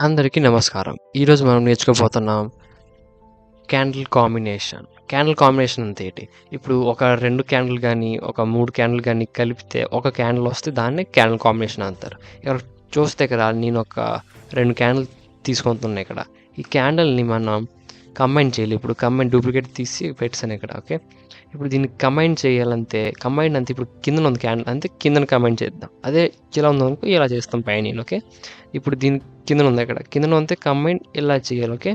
అందరికీ నమస్కారం. ఈరోజు మనం నేర్చుకోబోతున్నాం క్యాండిల్ కాంబినేషన్. క్యాండిల్ కాంబినేషన్ అంటే ఏంటి? ఇప్పుడు ఒక 2 క్యాండిల్ గానీ, ఒక 3 క్యాండిల్ గానీ కలిపితే ఒక క్యాండిల్ వస్తే దాన్నే క్యాండిల్ కాంబినేషన్ అంటారు. ఇక్కడ చూస్తే ఇక్కడ నేను ఒక 2 క్యాండిల్ తీసుకుంటున్నా ఇక్కడ. ఈ క్యాండిల్‌ని మనం కంబైన్ చేయాలి. ఇప్పుడు డూప్లికేట్ తీసి పెట్టేసాను ఇక్కడ. ఓకే. ఇప్పుడు దీన్ని కంబైన్ చేయాలంటే అంతే ఇప్పుడు కిందన ఉంది క్యాండిల్ అంతే కిందన కంబైన్ చేద్దాం. అదే ఇలా ఉందనుకో ఇలా చేస్తాం పైన. ఓకే. ఇప్పుడు దీని కిందన ఉంది ఇక్కడ. కిందన ఉంటే కంబైన్ ఇలా చేయాలి. ఓకే.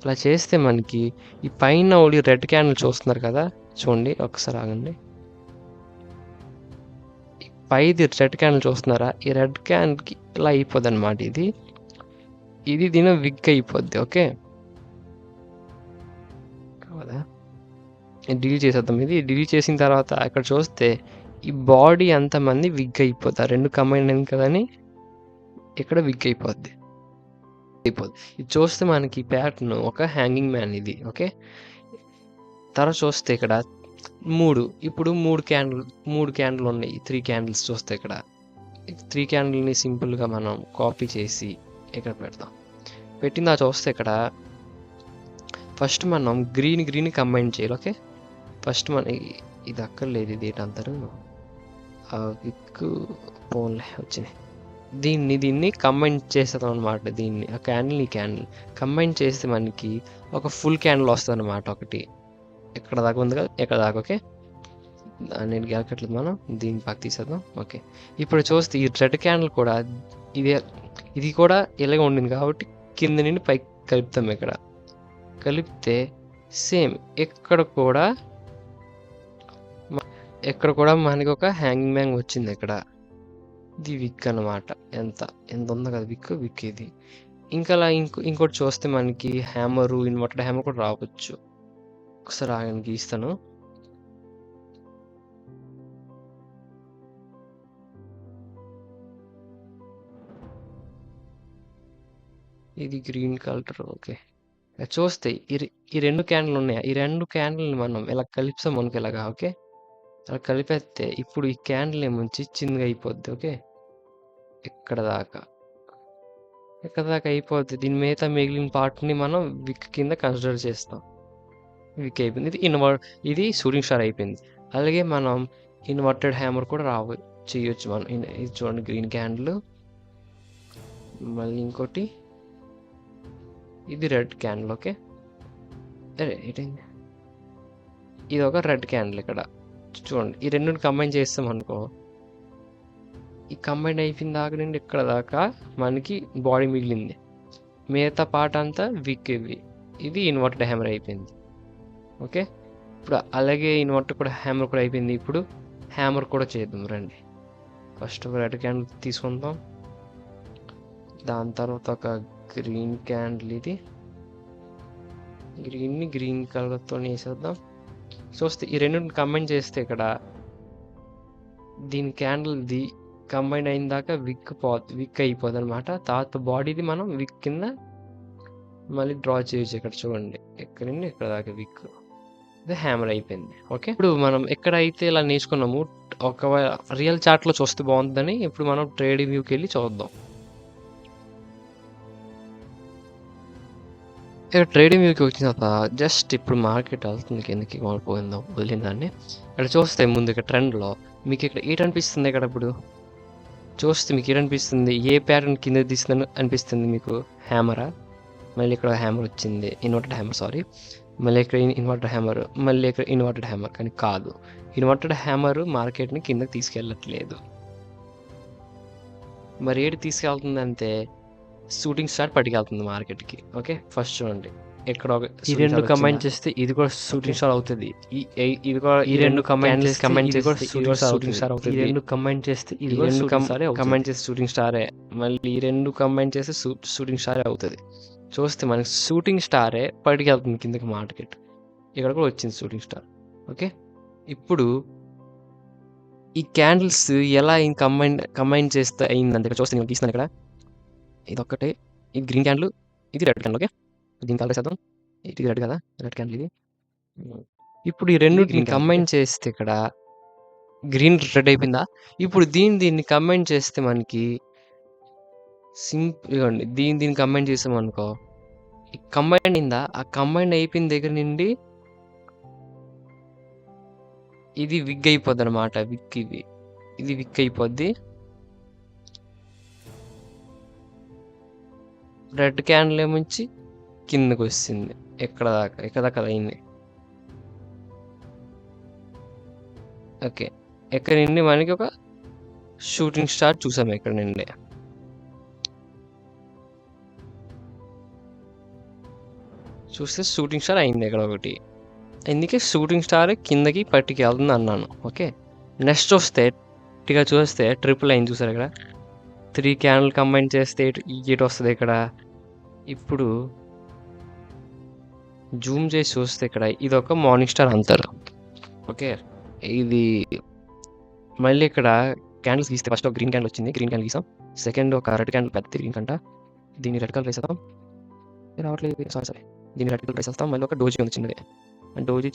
ఇలా చేస్తే మనకి ఈ పైన ఓన్లీ రెడ్ క్యాండిల్ చూస్తున్నారు కదా, చూడండి ఒకసారి ఆగండి. పైది రెడ్ క్యాండిల్ చూస్తున్నారా? ఈ రెడ్ క్యాండిల్కి ఇలా అయిపోద్ది అనమాట. ఇది దీని విగ్ అయిపోద్ది. ఓకే. కాదా డిలీట్ చేసేద్దాం. ఇది డిలీట్ చేసిన తర్వాత ఇక్కడ చూస్తే ఈ బాడీ అంతమంది విగ్ అయిపోద్ది. 2 కంబైన్ అయింది కదని ఇక్కడ విగ్ అయిపోద్ది. ఇది చూస్తే మనకి ప్యాటర్న్ ఒక హ్యాంగింగ్ మ్యాన్ ఇది. ఓకే. తర్వాత చూస్తే ఇక్కడ 3 ఇప్పుడు 3 క్యాండిల్ ఉన్నాయి. 3 క్యాండిల్స్ చూస్తే ఇక్కడ 3 క్యాండిల్ని సింపుల్గా మనం కాపీ చేసి ఇక్కడ పెడతాం. పెట్టిందా చూస్తే ఇక్కడ ఫస్ట్ మనం గ్రీన్ కంబైన్ చేయాలి. ఓకే. ఫస్ట్ మన ఇది అక్కర్లేదు, ఇది ఏంటంటారు విక్ పోన్లే వచ్చినాయి. దీన్ని కంబైన్ చేస్తాం అనమాట. దీన్ని ఆ క్యాండిల్ ఈ క్యాండిల్ కంబైన్ చేస్తే మనకి ఒక ఫుల్ క్యాండిల్ వస్తుంది అనమాట. ఒకటి ఎక్కడ దాకా ఉంది కదా, ఎక్కడ దాకా. ఓకే. నేను గెలకట్లేదు, మనం దీన్ని పక్క తీసేద్దాం. ఓకే. ఇప్పుడు చూస్తే ఈ రెడ్ క్యాండిల్ కూడా ఇది కూడా ఇలాగే ఉండింది కాబట్టి కింద నుండి పైకి కలుపుతాం. ఇక్కడ కలిపితే సేమ్ ఇక్కడ కూడా మనకి ఒక హ్యాంగింగ్ మ్యాంగ్ వచ్చింది. ఇక్కడ ఇది విక్ అనమాట. ఎంత ఉందో కదా విక్ ఇది. ఇంకా అలా ఇంకోటి చూస్తే మనకి ఇన్వర్టెడ్ హ్యామర్ కూడా రావచ్చు. ఒకసారి ఆగండి, గీస్తాను. ఇది గ్రీన్ కలర్. ఓకే. చూస్తే ఈ 2 క్యాండిల్ ఉన్నాయి. ఈ 2 క్యాండిల్ని మనం ఇలా కలిపిస్తాం మనకి ఇలాగా. ఓకే. అలా కలిపేస్తే ఇప్పుడు ఈ క్యాండిల్ ఏమొచ్చి చిన్నగా అయిపోద్ది. ఓకే. ఇక్కడ దాకా అయిపోద్ది. దీని మిగతా మిగిలిన పార్ట్ని మనం విక్ కింద కన్సిడర్ చేస్తాం. విక్ అయిపోయింది. ఇది షూటింగ్ స్టార్ అయిపోయింది. అలాగే మనం ఇన్వర్టెడ్ హ్యామర్ కూడా చేయొచ్చు మనం. ఇది చూడండి గ్రీన్ క్యాండిల్, మళ్ళీ ఇంకోటి ఇది రెడ్ క్యాండిల్. ఓకే. ఏంటైంది? ఇది ఒక రెడ్ క్యాండిల్. ఇక్కడ చూడండి ఈ 2 కంబైన్ చేస్తాం అనుకో, ఈ కంబైన్ అయిపోయిన దాకా నుండి ఇక్కడ దాకా మనకి బాడీ మిగిలింది. మిగతా పార్ట్ అంతా విక్. ఇది ఇన్వర్టెడ్ హ్యామర్ అయిపోయింది. ఓకే. ఇప్పుడు అలాగే హ్యామర్ కూడా అయిపోయింది. ఇప్పుడు హ్యామర్ కూడా చేద్దాం రండి. ఫస్ట్ ఒక రెడ్ క్యాండిల్ తీసుకుందాం. దాని తర్వాత ఒక గ్రీన్ క్యాండిల్, ఇది గ్రీన్ కలర్తో వేసేద్దాం. చూస్తే ఈ 2 కంబైన్ చేస్తే ఇక్కడ దీని క్యాండిల్ది కంబైన్ అయిన దాకా విక్ అయిపోద్ది అనమాట. తర్వాత బాడీది మనం విక్ కింద మళ్ళీ డ్రా చేయొచ్చు. ఇక్కడ చూడండి ఎక్కడి నుండి ఇక్కడ దాకా విక్, ఇది హ్యామర్ అయిపోయింది. ఓకే. ఇప్పుడు మనం ఎక్కడైతే ఇలా నేర్చుకున్నాము, ఒక రియల్ చార్ట్లో చూస్తే బాగుంటుందని ఇప్పుడు మనం ట్రేడింగ్ వ్యూకి వెళ్ళి చూద్దాం. ఇక్కడ ట్రేడింగ్ వ్యూకి వచ్చిన తర్వాత జస్ట్ ఇప్పుడు మార్కెట్ వెళ్తుంది కిందకి, వదిలిందాన్ని. ఇక్కడ చూస్తే ముందు ఇక్కడ ట్రెండ్లో మీకు ఇక్కడ ఏటనిపిస్తుంది? ఇక్కడ ఇప్పుడు చూస్తే మీకు ఏటనిపిస్తుంది? ఏ ప్యాటర్న్ కింద తీస్తుంది అనిపిస్తుంది మీకు? హ్యామరా? మళ్ళీ ఇక్కడ హ్యామర్ వచ్చింది, ఇన్వర్టెడ్ హ్యామర్, సారీ. మళ్ళీ ఇక్కడ ఇన్వర్టెడ్ హ్యామర్, మళ్ళీ ఇక్కడ ఇన్వర్టెడ్ హ్యామర్. కానీ కాదు, ఇన్వర్టెడ్ హ్యామర్ మార్కెట్ని కిందకి తీసుకెళ్ళట్లేదు. మరి ఏది తీసుకెళ్తుందంటే షూటింగ్ స్టార్ పట్టుకెళ్తుంది మార్కెట్కి. ఓకే. ఫస్ట్ చూడండి ఇక్కడ ఈ 2 కంబైన్ చేస్తే ఇది కూడా షూటింగ్ స్టార్ అవుతుంది. ఇది కూడా ఈ 2 కంబైన్ చేస్తే షూటింగ్ స్టార్ అవుతుంది. ఈ 2 కంబైన్ చేస్తే ఇది కంబైన్ చేస్తే షూటింగ్ స్టారే. మళ్ళీ ఈ 2 కంబైన్ చేస్తే షూటింగ్ స్టారే అవుతుంది. చూస్తే మనకి షూటింగ్ స్టారే పట్టుకెళ్తుంది కిందకి మార్కెట్. ఇక్కడ కూడా వచ్చింది షూటింగ్ స్టార్. ఓకే. ఇప్పుడు ఈ క్యాండిల్స్ ఎలా కంబైన్ చేస్తే అయిందంటే ఇక్కడ చూస్తే నేను తీస్తున్నాను. ఇక్కడ ఇది ఒక్కటే, ఇది గ్రీన్ క్యాండిల్, ఇది రెడ్ క్యాండిల్. ఓకే. దీని కలర్ వేసేద్దాం. ఇది రెడ్ కదా, రెడ్ క్యాండిల్ ఇది. ఇప్పుడు ఈ రెండిటిని కంబైన్ చేస్తే ఇక్కడ గ్రీన్ రెడ్ అయిపోయిందా? ఇప్పుడు దీన్ని కంబైన్ చేస్తే మనకి ఇదిగోండి దీన్ని కంబైన్ చేసామనుకో, కంబైన్ అయిందా? ఆ కంబైన్ అయిపోయిన దగ్గర నుండి ఇది విగ్ అయిపోద్ది అనమాట. ఇది విగ్ అయిపోద్ది. రెడ్ క్యాండిల్ ఏమొచ్చి కిందకి వస్తుంది. ఇక్కడ దాకా అయింది. ఓకే, ఎక్కడ నుండి మనకి ఒక షూటింగ్ స్టార్ చూసాము. ఇక్కడ నుండి చూస్తే షూటింగ్ స్టార్ అయింది ఇక్కడ ఒకటి. అందుకే షూటింగ్ స్టార్ కిందకి పట్టుకి వెళ్తుంది అన్నాను. ఓకే, నెక్స్ట్ వస్తే ఇటుగా చూస్తే ట్రిపుల్ అయింది. చూసారు ఇక్కడ 3 క్యాండిల్ కంబైన్ చేస్తే ఇటు వస్తుంది ఇక్కడ. ఇప్పుడు జూమ్ చేసి చూస్తే ఇక్కడ ఇది ఒక మార్నింగ్ స్టార్ అంటారు. ఓకే, ఇది మళ్ళీ ఇక్కడ క్యాండిల్స్ గీస్తే ఫస్ట్ ఒక గ్రీన్ క్యాండిల్ వచ్చింది, గ్రీన్ క్యాండిల్ గీసాం. సెకండ్ ఒక రెడ్ క్యాండిల్, పెద్ద గ్రీన్ కంట, దీన్ని రెడ్ కలర్ వేసేద్దాం. రావట్లేదు, సారీ దీన్ని రెడ్ కలర్ వేసేస్తాం. మళ్ళీ ఒక డోజీ ఉంది చిన్నది, డోజీ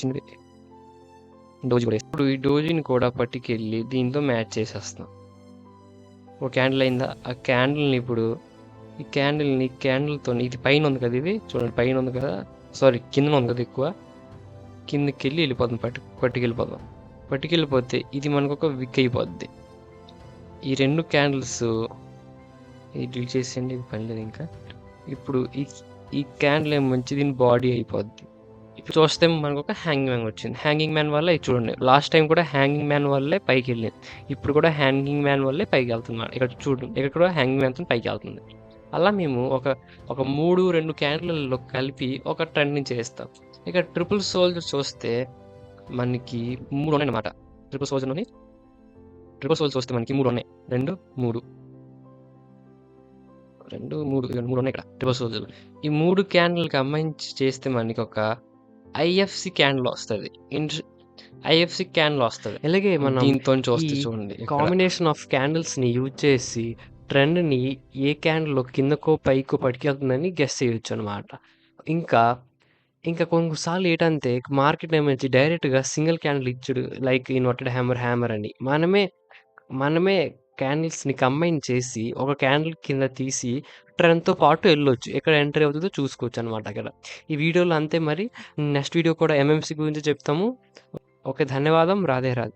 కూడా. ఇప్పుడు ఈ డోజీని కూడా పట్టుకెళ్ళి దీంతో మ్యాచ్ చేసేస్తాం. ఒక క్యాండిల్ అయిందా? ఆ క్యాండిల్ని ఇప్పుడు ఈ క్యాండిల్తో ఇది పైన ఉంది కదా, ఇది చూడండి పైన ఉంది కదా, సారీ కింద ఉంది కదా, ఎక్కువ కిందకి వెళ్ళి వెళ్ళిపోతాం, పట్టుకెళ్ళిపోతే ఇది మనకు ఒక విక్ అయిపోద్ది. ఈ 2 క్యాండిల్స్ ఇది డిలీట్ చేసేయండి, ఇది పని లేదు ఇంకా. ఇప్పుడు ఈ క్యాండిల్ ఏమొచ్చి దీని బాడీ అయిపోద్ది. ఇప్పుడు చూస్తే మనకు ఒక హ్యాంగింగ్ మ్యాన్ వచ్చింది. హ్యాంగింగ్ మ్యాన్ వల్ల ఇది చూడండి, లాస్ట్ టైం కూడా హ్యాంగింగ్ మ్యాన్ వల్లే పైకి వెళ్ళింది, ఇప్పుడు కూడా హ్యాంగింగ్ మ్యాన్ వల్లే పైకి వెళ్తుంది. ఇక్కడ చూడండి, ఇక్కడ కూడా హ్యాంగింగ్ మ్యాన్తో పైకి వెళ్తుంది. అలా మేము ఒక 3-2 క్యాండిల్లో కలిపి ఒక ట్రెండ్ని చేస్తాం. ఇక ట్రిపుల్ సోల్జర్ చూస్తే మనకి 3 ఉన్నాయి అన్నమాట. ట్రిపుల్ సోల్జర్ చూస్తే మనకి 3 ఉన్నాయి, 2, 3 ఉన్నాయి ఇక్కడ ట్రిపుల్ సోల్జర్. ఈ 3 క్యాండిల్ కంబైన్ చేస్తే మనకి ఒక ఐఎఫ్సి క్యాండిల్ వస్తుంది. అలాగే మనం దీంతో చూస్తే చూడండి, కాంబినేషన్ ఆఫ్ క్యాండిల్స్ ని యూజ్ చేసి ట్రెండ్ ని ఏ క్యాండిల్ కిందకో పైకో పట్టుకెళ్తుందని గెస్ చేయొచ్చు అనమాట. ఇంకా కొన్నిసార్లు ఏంటంటే మార్కెట్ ఏమొచ్చి డైరెక్ట్గా సింగిల్ క్యాండిల్ ఇచ్చుడు, లైక్ ఇన్వర్టెడ్ హ్యామర్ అని మనమే క్యాండిల్స్ని కంబైన్ చేసి ఒక క్యాండిల్ కింద తీసి ట్రెండ్తో పాటు వెళ్ళొచ్చు, ఎక్కడ ఎంటర్ అవుతుందో చూసుకోవచ్చు అనమాట. అక్కడ ఈ వీడియోలో అంతే. మరి నెక్స్ట్ వీడియో కూడా ఎంఎంసి గురించి చెప్తాము. ఓకే, ధన్యవాదం. రాధే రాధే.